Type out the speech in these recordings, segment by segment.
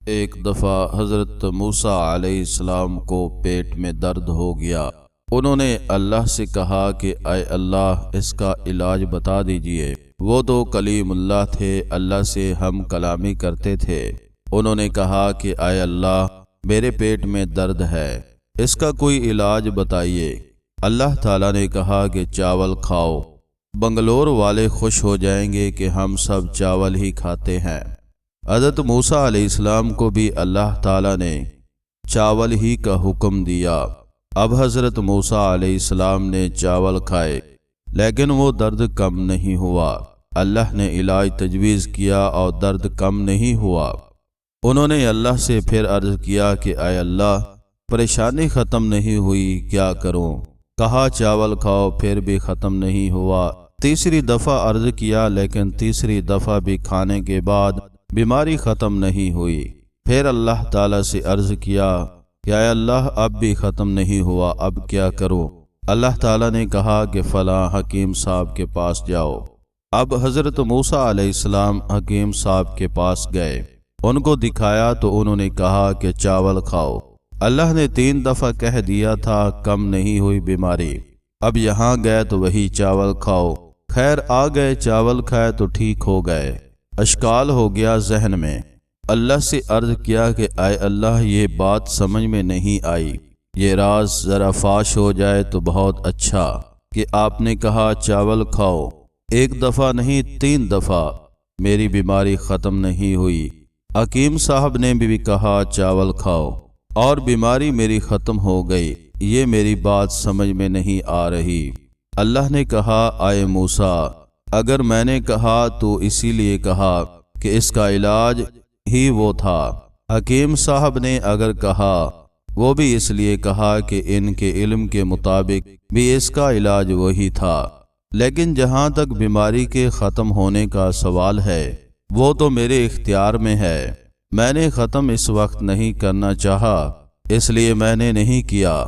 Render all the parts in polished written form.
ایک دفعہ حضرت موسیٰ علیہ السلام کو پیٹ میں درد ہو گیا۔ انہوں نے اللہ سے کہا کہ اے اللہ اس کا علاج بتا دیجئے۔ وہ تو کلیم اللہ تھے، اللہ سے ہم کلامی کرتے تھے۔ انہوں نے کہا کہ اے اللہ میرے پیٹ میں درد ہے، اس کا کوئی علاج بتائیے۔ اللہ تعالیٰ نے کہا کہ چاول کھاؤ، بنگلور والے خوش ہو جائیں گے کہ ہم سب چاول ہی کھاتے ہیں۔ حضرت موسیٰ علیہ السلام کو بھی اللہ تعالیٰ نے چاول ہی کا حکم دیا۔ اب حضرت موسیٰ علیہ السلام نے چاول کھائے لیکن وہ درد کم نہیں ہوا۔ اللہ نے علاج تجویز کیا اور درد کم نہیں ہوا۔ انہوں نے اللہ سے پھر عرض کیا کہ اے اللہ پریشانی ختم نہیں ہوئی، کیا کروں؟ کہا چاول کھاؤ، پھر بھی ختم نہیں ہوا۔ تیسری دفعہ عرض کیا لیکن تیسری دفعہ بھی کھانے کے بعد بیماری ختم نہیں ہوئی۔ پھر اللہ تعالیٰ سے عرض کیا کہ اے اللہ اب بھی ختم نہیں ہوا، اب کیا کروں؟ اللہ تعالیٰ نے کہا کہ فلاں حکیم صاحب کے پاس جاؤ۔ اب حضرت موسیٰ علیہ السلام حکیم صاحب کے پاس گئے، ان کو دکھایا تو انہوں نے کہا کہ چاول کھاؤ۔ اللہ نے 3 دفعہ کہہ دیا تھا، کم نہیں ہوئی بیماری۔ اب یہاں گئے تو وہی چاول کھاؤ۔ خیر آ گئے، چاول کھائے تو ٹھیک ہو گئے۔ اشکال ہو گیا ذہن میں، اللہ سے عرض کیا کہ اے اللہ یہ بات سمجھ میں نہیں آئی، یہ راز ذرا فاش ہو جائے تو بہت اچھا کہ آپ نے کہا چاول کھاؤ، 1 دفعہ نہیں 3 دفعہ، میری بیماری ختم نہیں ہوئی۔ حکیم صاحب نے بھی کہا چاول کھاؤ اور بیماری میری ختم ہو گئی، یہ میری بات سمجھ میں نہیں آ رہی۔ اللہ نے کہا اے موسیٰ اگر میں نے کہا تو اسی لیے کہا کہ اس کا علاج ہی وہ تھا۔ حکیم صاحب نے اگر کہا وہ بھی اس لیے کہا کہ ان کے علم کے مطابق بھی اس کا علاج وہی تھا۔ لیکن جہاں تک بیماری کے ختم ہونے کا سوال ہے وہ تو میرے اختیار میں ہے، میں نے ختم اس وقت نہیں کرنا چاہا اس لیے میں نے نہیں کیا۔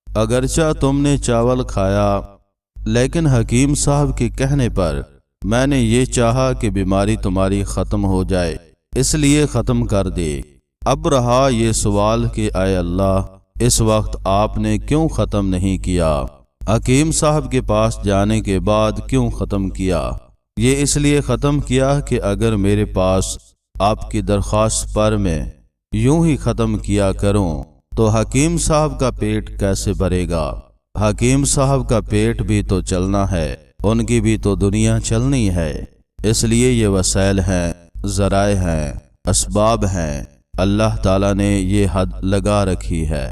اگرچہ تم نے چاول کھایا لیکن حکیم صاحب کے کہنے پر میں نے یہ چاہا کہ بیماری تمہاری ختم ہو جائے اس لیے ختم کر دے۔ اب رہا یہ سوال کہ اے اللہ اس وقت آپ نے کیوں ختم نہیں کیا؟ حکیم صاحب کے پاس جانے کے بعد کیوں ختم کیا؟ یہ اس لیے ختم کیا کہ اگر میرے پاس آپ کی درخواست پر میں یوں ہی ختم کیا کروں تو حکیم صاحب کا پیٹ کیسے بھرے گا؟ حکیم صاحب کا پیٹ بھی تو چلنا ہے، ان کی بھی تو دنیا چلنی ہے، اس لیے یہ وسائل ہیں، ذرائع ہیں، اسباب ہیں، اللہ تعالیٰ نے یہ حد لگا رکھی ہے۔